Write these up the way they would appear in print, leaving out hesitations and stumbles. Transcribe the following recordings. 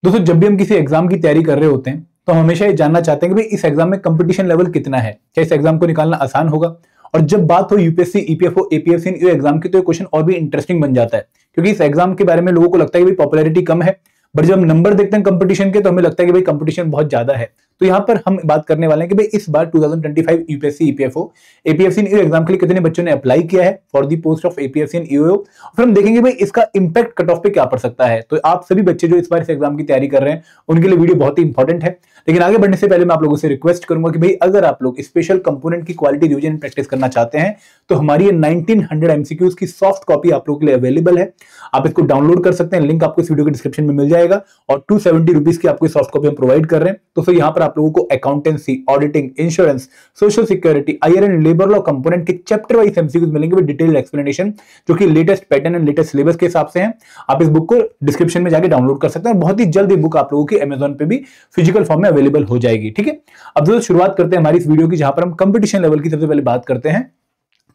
दोस्तों जब भी हम किसी एग्जाम की तैयारी कर रहे होते हैं तो हम हमेशा ये जानना चाहते हैं कि भाई इस एग्जाम में कंपटीशन लेवल कितना है, क्या इस एग्जाम को निकालना आसान होगा। और जब बात हो यूपीएससी, ईपीएफओ, एपीएससी इन एग्जाम की तो ये क्वेश्चन और भी इंटरेस्टिंग बन जाता है, क्योंकि इस एग्जाम के बारे में लोगों को लगता है कि भाई पॉपुलैरिटी कम है, बट जब हम नंबर देखते हैं कंपटीशन के तो हमें लगता है कि भाई कंपटीशन बहुत ज्यादा है। तो यहाँ पर हम बात करने वाले हैं कि भाई इस बार 2025 यूपीएससी, ईपीएफओ, एपीएससी इन एग्जाम के लिए कितने बच्चों ने अप्लाई किया है for the post of APSC in EO. फिर हम देखेंगे भाई इसका इंपैक्ट कट ऑफ पे क्या पड़ सकता है। तो आप सभी बच्चे जो इस बार इस एग्जाम की तैयारी कर रहे हैं उनके लिए वीडियो बहुत ही इंपॉर्टेंट है। लेकिन आगे बढ़ने से पहले मैं आप लोगों से रिक्वेस्ट करूंगा कि भाई अगर आप लोग स्पेशल कंपोनेंट की क्वालिटी रिवीजन प्रैक्टिस करना चाहते हैं तो हमारी ये 1900 एमसीक्यूज की सॉफ्ट कॉपी आप लोगों के लिए अवेलेबल है। आप इसको डाउनलोड कर सकते हैं, लिंक आपको इस वीडियो के डिस्क्रिप्शन में मिल जाएगा। और 270 रुपीज की आपको सॉफ्ट कॉपी हम प्रोवाइड कर रहे हैं। तो फिर यहाँ पर आप लोगों को accountancy, auditing, insurance, social security, IR and labour law component के चैप्टर वाइज एमसीक्यूज मिलेंगे विद डिटेल्ड एक्सप्लेनेशन, जो कि latest pattern and latest syllabus के हिसाब से हैं। आप इस बुक को डिस्क्रिप्शन में जाके डाउनलोड कर सकते हैं। बहुत ही जल्द ये बुक आप लोगों की अमेजॉन पे भी फिजिकल फॉर्म में अवेलेबल हो जाएगी। ठीक है, अब दोस्तों शुरुआत करते हैं हमारी इस वीडियो की, जहां पर हम कंपटीशन लेवल की सबसे पहले बात करते हैं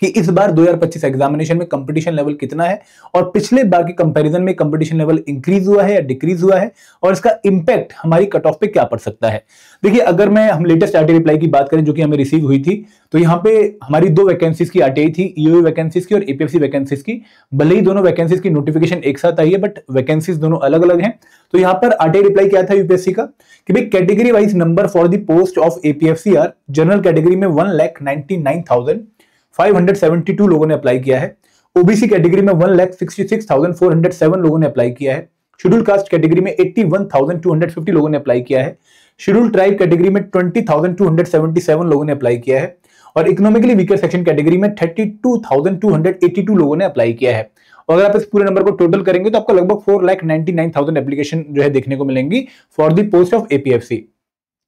कि इस बार 2025 एग्जामिनेशन में कंपटीशन लेवल कितना है और पिछले बार के कंपैरिजन में कंपटीशन लेवल इंक्रीज हुआ है या डिक्रीज हुआ है, और इसका इंपैक्ट हमारी कट ऑफ पे क्या पड़ सकता है। देखिए, अगर हम लेटेस्ट आरटीआई रिप्लाई की बात करें जो कि हमें रिसीव हुई थी, तो यहाँ पे हमारी 2 वैकेंसीज की आरटीआई थी, ईओ वैकेंसीज की और एपीएफसी वैकेंसीज की। भले ही दोनों वैकेंसीज की नोटिफिकेशन एक साथ आई है, बट वैकेंसीज दोनों अलग अलग हैं। तो यहाँ पर आरटीआई रिप्लाई क्या था यूपीएससी का कि भाई category wise number for the post of APFC are, general category में 1,99,572 लोगों ने अप्लाई किया है। ओबीसी कैटेगरी में 1,66,407 लोगों ने अप्लाई किया है। शेड्यूल कास्ट कैटेगरी में 81,250 लोगों ने अप्लाई किया है। शेड्यूल ट्राइब कैटेगरी में 20,277 लोगों ने अप्लाई किया है। और इकोनॉमिकली वीकर सेक्शन कैटेगरी में 32,282 लोगों ने अप्लाई किया है। और अगर आप इस पूरे नंबर को टोटल करेंगे तो आपको लगभग 4,99,000 एप्लीकेशन जो है देखने को मिलेंगी for the post of APFC.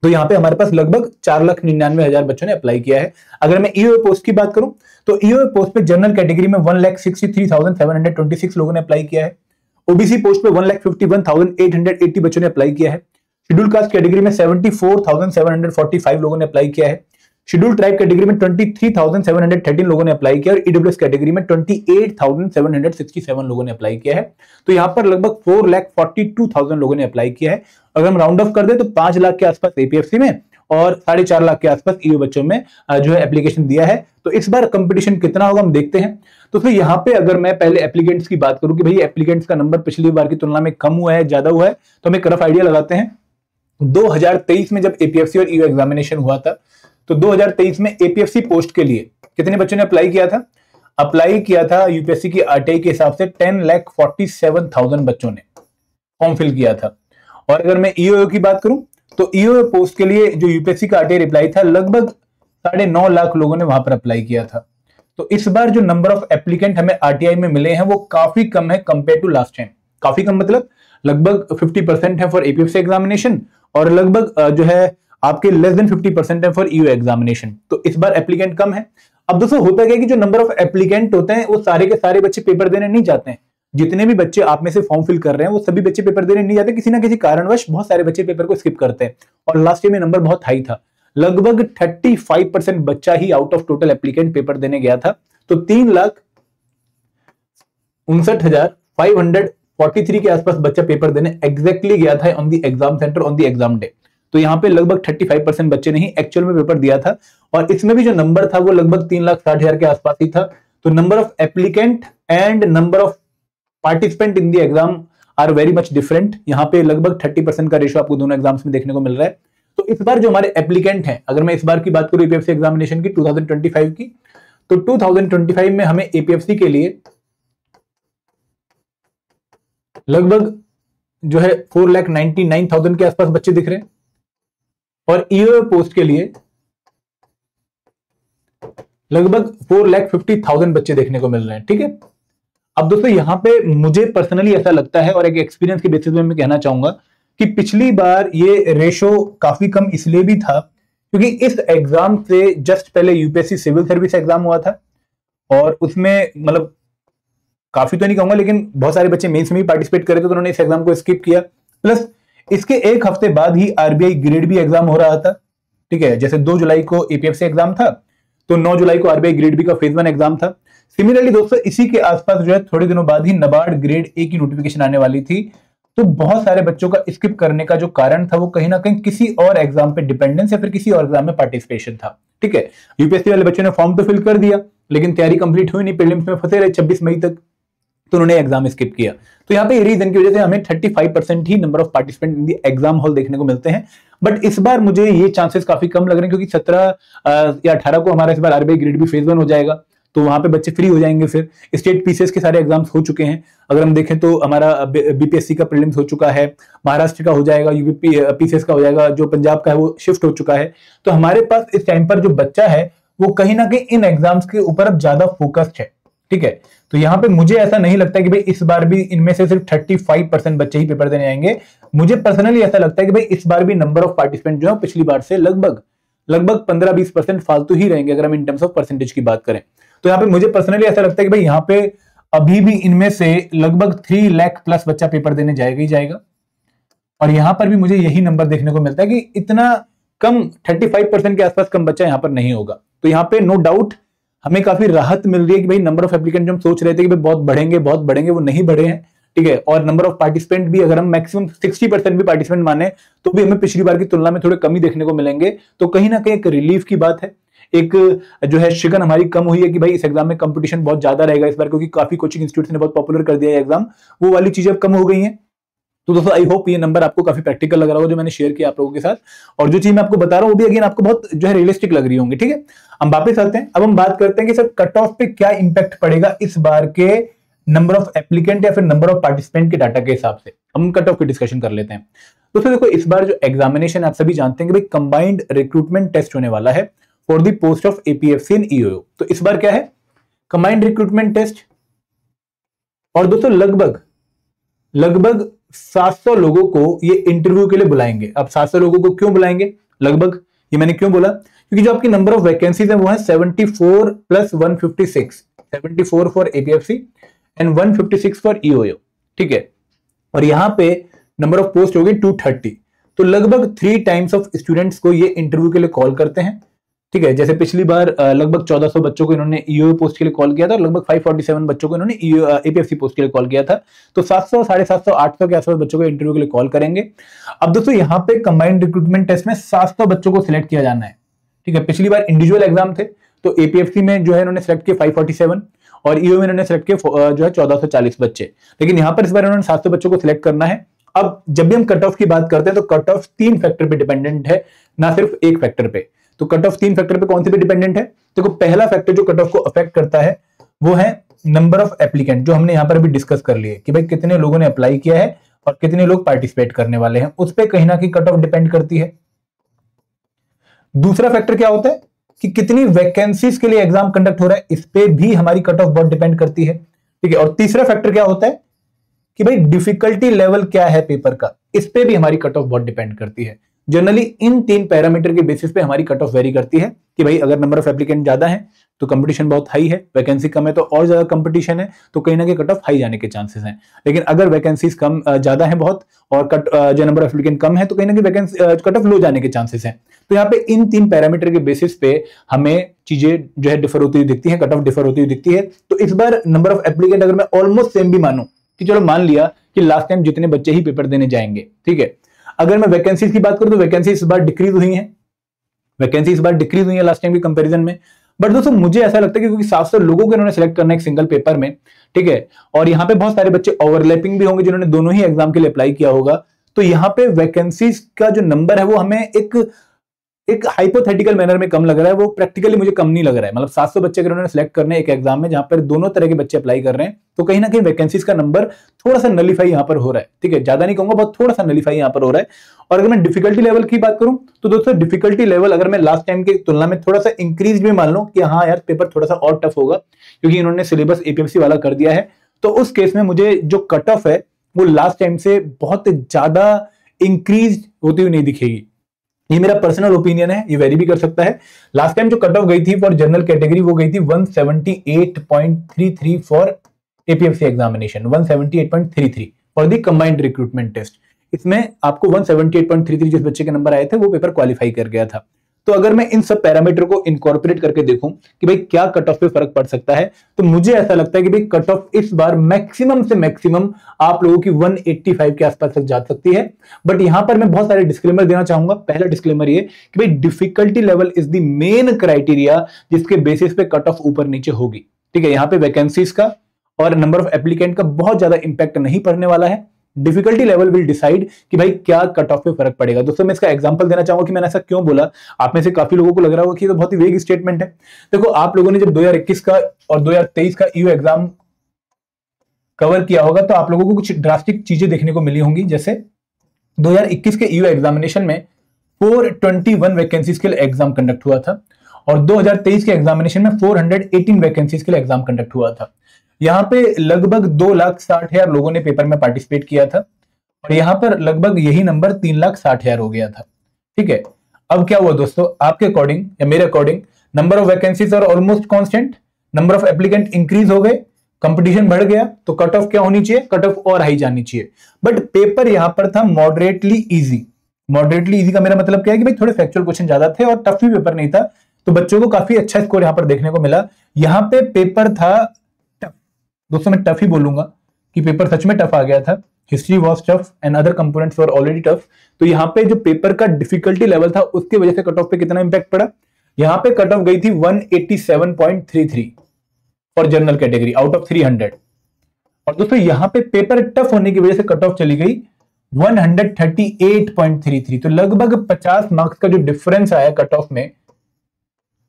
तो यहाँ पे हमारे पास लगभग 4,99,000 बच्चों ने अप्लाई किया है। अगर मैं ईओ पोस्ट की बात करूं तो ईओ पोस्ट पे जनरल कैटेगरी में 1,63,726 लोगों ने अप्लाई किया है। ओबीसी पोस्ट पे 1,51,880 बच्चों ने अप्लाई किया है। शेड्यूल कास्ट कैटेगरी में 74,745 लोगों ने अप्लाई किया है। शेड्यूल ट्राइब कैटेगरी में 23,713 लोगों ने अप्लाई किया और ईडब्ल्यूएस कैटेगरी में 28,767 लोगों ने अप्लाई किया है। तो यहाँ पर लगभग 4,42,000 लोगों ने अप्लाई किया है। अगर हम राउंड ऑफ कर दे तो 5 लाख के आसपास एपीएफसी में और 4.5 लाख के आसपास ईओ बच्चों में जो है एप्लीकेशन दिया है। तो इस बार कंपटीशन कितना होगा हम देखते हैं। तो फिर यहाँ पे अगर मैं पहले एप्लीकेंट्स की बात करूं कि भाई एप्लीकेंट्स का नंबर पिछली बार की तुलना में कम हुआ है, ज्यादा हुआ है, तो हम एक रफ आइडिया लगाते हैं। 2023 में जब एपीएफसी और ईओ एग्जामिनेशन हुआ था तो 2023 में एपीएफसी पोस्ट के लिए कितने बच्चों ने अप्लाई किया था? अप्लाई किया था यूपीएससी की आरटीआई के हिसाब से 10,47,000 बच्चों ने फॉर्म फिल किया था। और अगर मैं ईओ की बात करूं तो ईओ पोस्ट के लिए जो यूपीएससी का आरटीआई रिप्लाई था लगभग 9.5 लाख लोगों ने वहां पर अप्लाई किया था। तो इस बार जो नंबर ऑफ एप्लीकेंट हमें आरटीआई में मिले हैं वो काफी कम है कंपेयर टू लास्ट टाइम। काफी कम मतलब लगभग 50% है फॉर एपीएफसी एग्जामिनेशन और लगभग जो है आपके लेस देन 50% है फॉर ईओ एग्जामिनेशन। तो इस बार एप्लीकेंट कम है। अब दोस्तों होता है कि जो नंबर ऑफ एप्लीकेंट होते हैं वो सारे के सारे बच्चे पेपर देने नहीं जाते हैं। जितने भी बच्चे आप में से फॉर्म फिल कर रहे हैं वो सभी बच्चे पेपर देने नहीं जाते, किसी ना किसी कारणवश बहुत सारे बच्चे पेपर को स्किप करते हैं। और लास्ट ईयर में नंबर बहुत हाई था, लगभग 35% बच्चा ही out of total applicant paper देने गया था। तो 3,59,543 के आसपास बच्चा पेपर देने एग्जैक्टली गया था on the exam centre on the exam day. तो यहाँ पे लगभग 35% बच्चे ने ही एक्चुअल में पेपर दिया था। और इसमें भी जो नंबर था वो लगभग 3,60,000 के आसपास ही था। तो number of applicant and number of participant in the exam are very much different. यहाँ पे लगभग 30% का रेशो आपको दोनों एग्जाम्स में देखने को मिल रहा है। तो इस बार जो हमारे एप्लीकेंट हैं, अगर मैं इस बार की बात करूं एपीएफसी एग्जामिनेशन की 2025 की, तो 2025 में हमें एपीएफसी के लिए लगभग जो है 4,99,000 के आसपास बच्चे दिख रहे हैं और ईओ पोस्ट के लिए लगभग 4,50,000 बच्चे देखने को मिल रहे हैं। ठीक है, अब दोस्तों यहां पे मुझे पर्सनली ऐसा लगता है और एक एक्सपीरियंस के बेसिस पे मैं कहना चाहूंगा कि पिछली बार ये रेशो काफी कम इसलिए भी था क्योंकि इस एग्जाम से जस्ट पहले यूपीएससी सिविल सर्विस एग्जाम हुआ था और उसमें मतलब काफी तो नहीं कहूंगा लेकिन बहुत सारे बच्चे मेंस में भी पार्टिसिपेट करे थे, तो उन्होंने इस एग्जाम को स्किप किया। प्लस इसके एक हफ्ते बाद ही आरबीआई ग्रेड बी एग्जाम हो रहा था। ठीक है, जैसे 2 जुलाई को एपीएफसी एग्जाम था तो 9 जुलाई को आरबीआई ग्रेड बी का फेज 1 एग्जाम था। सिमिलरली दोस्तों इसी के आसपास जो है थोड़े दिनों बाद ही नाबार्ड ग्रेड ए की नोटिफिकेशन आने वाली थी। तो बहुत सारे बच्चों का स्किप करने का जो कारण था वो कहीं ना कहीं किसी और एग्जाम पे डिपेंडेंस या फिर किसी और एग्जाम में पार्टिसिपेशन था। ठीक है, यूपीएससी वाले बच्चों ने फॉर्म तो फिल कर दिया लेकिन तैयारी कंप्लीट हुई नहीं, प्रीलिम्स में फंसे रहे 26 मई तक, तो उन्होंने एग्जाम स्किप किया। तो यहाँ पे रीजन की वजह से हमें 35% ही number of participant in the exam hall देखने को मिलते हैं। बट इस बार मुझे ये चांसेस काफी कम लग रहे हैं, क्योंकि 17 या 18 को हमारा इस बार आरबीआई ग्रेड बी फेज 1 हो जाएगा, तो वहां पे बच्चे फ्री हो जाएंगे। फिर स्टेट पीसीएस के सारे एग्जाम्स हो चुके हैं, अगर हम देखें तो हमारा बीपीएससी का प्रीलिम्स हो चुका है, महाराष्ट्र का हो जाएगा, यूपी पीसीएस का हो जाएगा, जो पंजाब का है वो शिफ्ट हो चुका है। तो हमारे पास इस टाइम पर जो बच्चा है वो कहीं ना कहीं इन एग्जाम्स के ऊपर अब ज्यादा फोकस्ड है। ठीक है, तो यहां पे मुझे ऐसा नहीं लगता कि भाई इस बार भी इनमें से सिर्फ 35% बच्चे ही पेपर देने आएंगे। मुझे पर्सनली ऐसा लगता है कि भाई इस बार भी नंबर ऑफ पार्टिसिपेंट जो है पिछली बार से लगभग 15-20% फालतू ही रहेंगे, अगर हम इन टर्म्स ऑफ परसेंटेज की बात करें। तो यहाँ पे मुझे पर्सनली ऐसा लगता है कि भाई यहाँ पे अभी भी इनमें से लगभग 3 लाख प्लस बच्चा पेपर देने जाएगा ही जाएगा। और यहां पर भी मुझे यही नंबर देखने को मिलता है कि इतना कम 35% के आसपास कम बच्चा यहां पर नहीं होगा। तो यहाँ पे नो डाउट हमें काफी राहत मिल रही है कि भाई नंबर ऑफ एप्लीकेंट जो हम सोच रहे थे कि भाई बहुत बढ़ेंगे वो नहीं बढ़े हैं। ठीक है, और नंबर ऑफ पार्टिसिपेंट भी अगर हम मैक्सिमम 60% भी पार्टिसिपेंट माने तो भी हमें पिछली बार की तुलना में थोड़े कम ही देखने को मिलेंगे। तो कहीं ना कहीं एक रिलीफ की बात है, एक जो है शिकन हमारी कम हुई है कि भाई इस एग्जाम में कंपटीशन बहुत ज्यादा रहेगा इस बार, क्योंकि काफी कोचिंग इंस्टीट्यूट ने बहुत पॉपुलर कर दिया है एग्जाम, वो वाली चीजें अब कम हो गई हैं। तो दोस्तों आई होप ये नंबर आपको काफी प्रैक्टिकल लग रहा होगा जो मैंने शेयर किया आप लोगों के साथ, और जो चीज मैं आपको बता रहा हूं वो भी अगेन आपको बहुत जो है रियलिस्टिक लग रही होंगी। ठीक है, हम वापस आते हैं, अब हम बात करते हैं कि सर कट ऑफ पे क्या इंपैक्ट पड़ेगा इस बार के नंबर ऑफ एप्लीकेंट या फिर नंबर ऑफ पार्टिसिपेंट के डाटा के हिसाब से। हम कट ऑफ की डिस्कशन कर लेते हैं। दोस्तों देखो, इस बार जो एग्जामिनेशन आप सभी जानते हैं कि भाई कंबाइंड रिक्रूटमेंट टेस्ट होने वाला है for the post of APFC and EOO. तो इस बार क्या है, कंबाइंड रिक्रूटमेंट टेस्ट, और दोस्तों लगभग 700 लोगों को ये इंटरव्यू के लिए बुलाएंगे। अब 700 लोगों को क्यों बुलाएंगे लगभग, ये मैंने क्यों बोला, क्योंकि जो आपकी नंबर ऑफ वैकेंसीज है वो है 74 plus 156, 74 for APFC and 156 for EOO. ठीक है, और यहां पे नंबर ऑफ पोस्ट हो गई 230, तो लगभग 3 टाइम्स ऑफ स्टूडेंट्स को ये इंटरव्यू के लिए कॉल करते हैं। ठीक है, जैसे पिछली बार लगभग 1400 बच्चों को इन्होंने ईओ पोस्ट के लिए कॉल किया था, और लगभग 547 बच्चों को इन्होंने एपीएफसी पोस्ट के लिए कॉल किया था। तो 700, 750, 800 के आसपास बच्चों को इंटरव्यू के लिए कॉल करेंगे। अब दोस्तों यहाँ पे कंबाइंड रिक्रूटमेंट टेस्ट में 700 बच्चों को सिलेक्ट किया जाना है। ठीक है, पिछली बार इंडिविजुअल एग्जाम थे, तो एपीएफसी में जो है इन्होंने सेलेक्ट किए 547 और ईओ में इन्होंने सेलेक्ट किए जो है 1440 बच्चे, लेकिन यहाँ पर इस बार इन्होंने 700 बच्चों को सिलेक्ट करना है। अब जब भी हम कट ऑफ की बात करते हैं तो कट ऑफ 3 फैक्टर पे डिपेंडेंट है, ना सिर्फ एक फैक्टर पे। तो कट ऑफ 3 फैक्टर पे कौन से पे डिपेंडेंट है, देखो पहला फैक्टर जो कट ऑफ को अफेक्ट करता है वो है नंबर ऑफ एप्लीकेंट, जो हमने यहां पर अभी डिस्कस कर लिए कि भाई कितने लोगों ने अप्लाई किया है और कितने लोग पार्टिसिपेट करने वाले हैं, उस पर कहीं ना कहीं कट ऑफ डिपेंड करती है। दूसरा फैक्टर क्या होता है कि कितनी वैकेंसीज के लिए एग्जाम कंडक्ट हो रहा है, इस पे भी हमारी कट ऑफ बहुत डिपेंड करती है। ठीक है, और तीसरा फैक्टर क्या होता है कि भाई डिफिकल्टी लेवल क्या है पेपर का, इस पे भी हमारी कट ऑफ बहुत डिपेंड करती है। जनरली इन 3 पैरामीटर के बेसिस पे हमारी कट ऑफ वेरी करती है कि भाई अगर नंबर ऑफ एप्लीकेंट ज्यादा है तो कंपटीशन बहुत हाई है, वैकेंसी कम है तो और ज्यादा कंपटीशन है, तो कहीं ना कहीं कट ऑफ हाई जाने के चांसेस हैं। लेकिन अगर वैकेंसीज कम ज्यादा है बहुत और जो नंबर ऑफ एप्लीकेंट कम है तो कहीं ना कहीं वैकेंसी कट ऑफ लो जाने के चांसेस हैं। तो यहाँ पे इन 3 पैरामीटर के बेसिस पे हमें चीजें जो है डिफर होती हुई दिखती है, कट ऑफ डिफर होती हुई दिखती है। तो इस बार नंबर ऑफ एप्लीकेंट अगर मैं ऑलमोस्ट सेम भी मानूं कि चलो मान लिया कि लास्ट टाइम जितने बच्चे ही पेपर देने जाएंगे, ठीक है, अगर मैं वैकेंसीज की बात करूं तो वैकेंसी इस बार डिक्रीज हुई है, लास्ट टाइम की कंपैरिजन में। बट दोस्तों मुझे ऐसा लगता है कि क्योंकि 700 लोगों को इन्होंने सेलेक्ट करना है एक सिंगल पेपर में, ठीक है, और यहाँ पे बहुत सारे बच्चे ओवरलैपिंग भी होंगे जिन्होंने दोनों ही एग्जाम के लिए अप्लाई किया होगा, तो यहाँ पे वैकेंसीज का जो नंबर है वो हमें एक हाइपोथेटिकल मैनर में कम लग रहा है, वो प्रैक्टिकली मुझे कम नहीं लग रहा है। मतलब 700 बच्चे अगर उन्होंने सेलेक्ट करने एक एग्जाम में जहां पर दोनों तरह के बच्चे अप्लाई कर रहे हैं, तो कहीं ना कहीं वैकेंसीज का नंबर थोड़ा सा नलीफाई यहां पर हो रहा है। ठीक है, ज्यादा नहीं कहूंगा, बहुत थोड़ा सा नलीफाई यहां पर हो रहा है। और अगर मैं डिफिकल्टी लेवल की बात करूं तो दोस्तों डिफिकल्टी लेवल अगर मैं लास्ट टाइम की तुलना में थोड़ा सा इंक्रीज भी मान लूं कि हाँ यार पेपर थोड़ा सा और टफ होगा क्योंकि इन्होंने सिलेबस एपीएफसी वाला कर दिया है, तो उस केस में मुझे जो कट ऑफ है वो लास्ट टाइम से बहुत ज्यादा इंक्रीज होती हुई नहीं दिखेगी। ये मेरा पर्सनल ओपिनियन है, ये वेरी भी कर सकता है। लास्ट टाइम जो कट ऑफ गई थी फॉर जनरल कैटेगरी वो गई थी 178.33 for APFC examination, 178.33 for the combined recruitment test. इसमें आपको 178.33 जिस बच्चे के नंबर आए थे वो पेपर क्वालिफाई कर गया था। तो अगर मैं इन सब पैरामीटर को इनकॉर्पोरेट करके देखूं कि भाई क्या कट ऑफ पे फर्क पड़ सकता है, तो मुझे ऐसा लगता है कि भाई कट ऑफ इस बार मैक्सिमम से मैक्सिमम आप लोगों की 185 के आसपास तक जा सकती है। बट यहां पर मैं बहुत सारे डिस्क्लेमर देना चाहूंगा। पहला डिस्क्लेमर ये कि भाई difficulty level is the main criteria जिसके बेसिस पे कट ऑफ ऊपर नीचे होगी। ठीक है, यहां पे वैकेंसीज का और नंबर ऑफ एप्लीकेंट का बहुत ज्यादा इंपैक्ट नहीं पड़ने वाला है। डिफिकल्टी लेवल विल डिसाइड कि भाई क्या कट ऑफ पे फर्क पड़ेगा। दोस्तों मैं इसका एग्जांपल देना चाहूंगा कि मैंने ऐसा क्यों बोला। आप में से काफी लोगों को लग रहा होगा कि ये तो बहुत ही वेग स्टेटमेंट है। देखो, आप लोगों ने जब 2021 का और 2023 का ईयू एग्जाम कवर किया होगा तो आप लोगों को कुछ ड्रास्टिक चीजें देखने को मिली होंगी। जैसे 2021 के ईयू एग्जामिनेशन में 421 वैकेंसीज के लिए एग्जाम कंडक्ट हुआ था और 2023 के एग्जामिनेशन में 418 वैकेंसीज के लिए एग्जाम कंडक्ट हुआ था। यहां पे लगभग 2,60,000 लोगों ने पेपर में पार्टिसिपेट किया था और यहां पर लगभग यही नंबर 3,60,000 हो गया था। ठीक है, अब क्या हुआ दोस्तों, आपके अकॉर्डिंग या मेरे according number of vacancies are almost constant, number of applicant increase हो गए, कंपटीशन बढ़ गया, तो कट ऑफ क्या होनी चाहिए, कट ऑफ और हाई जानी चाहिए। बट पेपर यहां पर था मॉडरेटली इजी। मॉडरेटली इजी का मेरा मतलब क्या है कि भाई थोड़े फैक्चुअल क्वेश्चन ज्यादा थे और टफ भी पेपर नहीं था, तो बच्चों को काफी अच्छा स्कोर यहां पर देखने को मिला। यहां पे पेपर था टफ। दोस्तों मैं टफ ही बोलूंगा कि पेपर सच में टफ आ गया था। History was tough and other components were already tough. तो यहाँ पे जो पेपर का डिफिकल्टी लेवल था उसकी वजह से कट ऑफ पे कितना इंपैक्ट पड़ा, यहाँ पे कट ऑफ गई थी 187.33 for general category out of 300। और दोस्तों यहाँ पे पेपर टफ होने की वजह से कट ऑफ चली गई 138.33। तो लगभग 50 मार्क्स का जो डिफरेंस आया कट ऑफ में,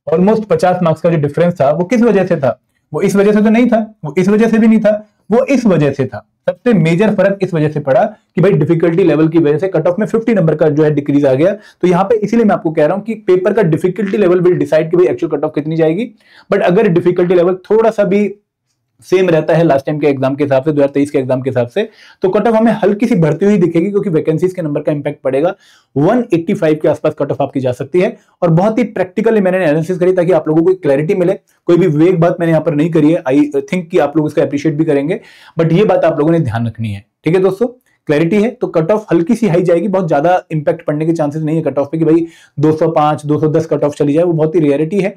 ऑलमोस्ट 50 मार्क्स का जो डिफरेंस था वो किस वजह से था, वो इस वजह से तो नहीं था, वो इस वजह से भी नहीं था, वो इस वजह से था। सबसे मेजर फर्क इस वजह से पड़ा कि भाई डिफिकल्टी लेवल की वजह से कट ऑफ में 50 नंबर का जो है डिक्रीज आ गया। तो यहां पे इसीलिए मैं आपको कह रहा हूं कि पेपर का डिफिकल्टी लेवल विल डिसाइड कि भाई एक्चुअल कट ऑफ कितनी जाएगी। बट अगर डिफिकल्टी लेवल थोड़ा सा भी सेम रहता है लास्ट टाइम के एग्जाम के हिसाब से, 2023 के एग्जाम के हिसाब से, तो कट ऑफ हमें हल्की सी बढ़ती हुई दिखेगी क्योंकि वैकेंसीज के नंबर का इंपैक्ट पड़ेगा। 185 के आसपास कट ऑफ आपकी जा सकती है। और बहुत ही प्रैक्टिकली मैंने एनालिसिस करी ताकि आप लोगों को क्लैरिटी मिले। कोई भी वेग बात मैंने यहाँ पर नहीं करी है। आई थिंक कि आप लोग इसका अप्रिशिएट भी करेंगे, बट ये बात आप लोगों ने ध्यान रखनी है। ठीक है दोस्तों, क्लैरिटी है तो कट ऑफ हल्की सी हाई जाएगी, बहुत ज्यादा इंपैक्ट पड़ने के चांसेस नहीं है कट ऑफ पे कि भाई 205 210 कट ऑफ चली जाए, वो बहुत ही रेयरिटी है।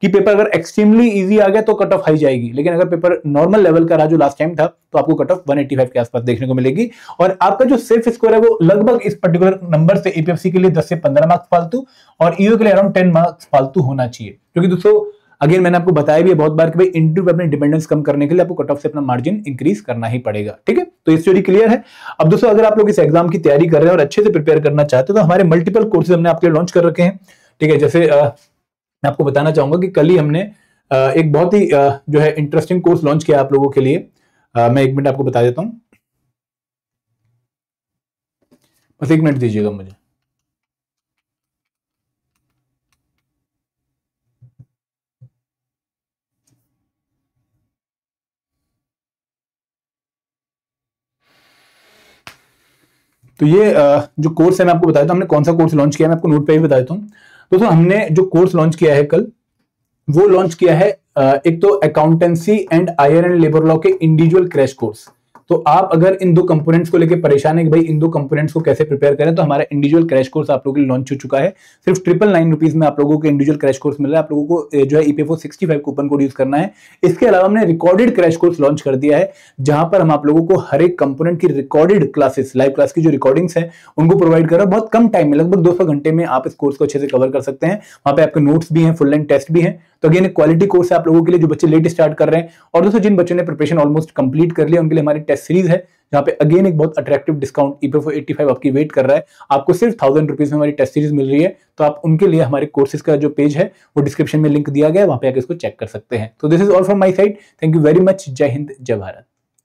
कि पेपर अगर एक्सट्रीमली इजी आ गया तो कट ऑफ हाई जाएगी, लेकिन अगर पेपर नॉर्मल लेवल का रहा जो लास्ट टाइम था तो आपको कट ऑफ 185 के आसपास देखने को मिलेगी। और आपका जो सेल्फ स्कोर है वो लगभग इस पर्टिकुलर नंबर से एपीएफसी के लिए 10 से 15 मार्क्स फालतू और ईओ के लिए अराउंड 10 मार्क्स फालतू होना चाहिए। क्योंकि दोस्तों अगेन मैंने आपको बताया भी है बहुत बार कि भाई इंटरव्यू पे अपनी डिपेंडेंस कम करने के लिए आपको कट ऑफ से अपना मार्जिन इंक्रीज करना ही पड़ेगा। ठीक है, तो इस थ्योरी क्लियर है। अब दोस्तों अगर आप लोग इस एग्जाम की तैयारी कर रहे हैं और अच्छे से प्रिपेयर करना चाहते हो तो हमारे मल्टीपल कोर्सेज हमने आपके लिए लॉन्च कर रखे हैं। ठीक है, जैसे मैं आपको बताना चाहूंगा कि कल ही हमने एक बहुत ही जो है इंटरेस्टिंग कोर्स लॉन्च किया आप लोगों के लिए। मैं 1 मिनट आपको बता देता हूं, बस 1 मिनट दीजिएगा मुझे। तो ये जो कोर्स है मैं आपको बता देता हूं हमने कौन सा कोर्स लॉन्च किया है। मैं आपको नोट पे ही बता देता हूं। दोस्तों हमने जो कोर्स लॉन्च किया है कल, वो लॉन्च किया है एक तो accountancy and IR and labour law के इंडिविजुअल क्रैश कोर्स। तो आप अगर इन दो कंपोनेंट्स को लेकर परेशान है कि भाई इन दो कंपोनेंट्स को कैसे प्रिपेयर करें, तो हमारा इंडिविजुअल क्रैश कोर्स आप लोगों के लिए लॉन्च हो चुका है। सिर्फ 999 रुपीज में आप लोगों को इंडिविजुअल क्रैश कोर्स मिल रहा है। आप लोगों को जो है ईपीएफओ 65 कूपन कोड यूज करना है। इसके अलावा हमने रिकॉर्डेड क्रैश कोर्स लॉन्च कर दिया है, जहां पर हम आप लोगों को हर एक कंपोनेंट की रिकॉर्डेड क्लासेस, लाइव क्लास की जो रिकॉर्डिंग्स है उनको प्रोवाइड कर रहा है। बहुत कम टाइम में, लगभग 200 घंटे में आप इस कोर्स को अच्छे से कवर कर सकते हैं। वहां पे आपके नोट्स भी हैं, फुल लेंथ टेस्ट भी हैं। तो अगेन क्वालिटी कोर्स है आप लोगों के लिए जो बच्चे लेट स्टार्ट कर रहे हैं। और दोस्तों जिन बच्चों ने प्रिपरेशन ऑलमोस्ट कंप्लीट कर लिया उनके लिए हमारी टेस्ट सीरीज है, जहां पे अगेन एक बहुत अट्रैक्टिव डिस्काउंट ईपीएफओ 85 आपकी वेट कर रहा है। आपको सिर्फ 1000 रुपीज में हमारी टेस्ट सीरीज मिल रही है। तो आप उनके लिए हमारे कोर्सेज का जो पेज है वो डिस्क्रिप्शन में लिंक दिया गया है, वहां पे आकर इसको चेक कर सकते हैं। तो this is all from my side. Thank you very much. जय हिंद, जय भारत।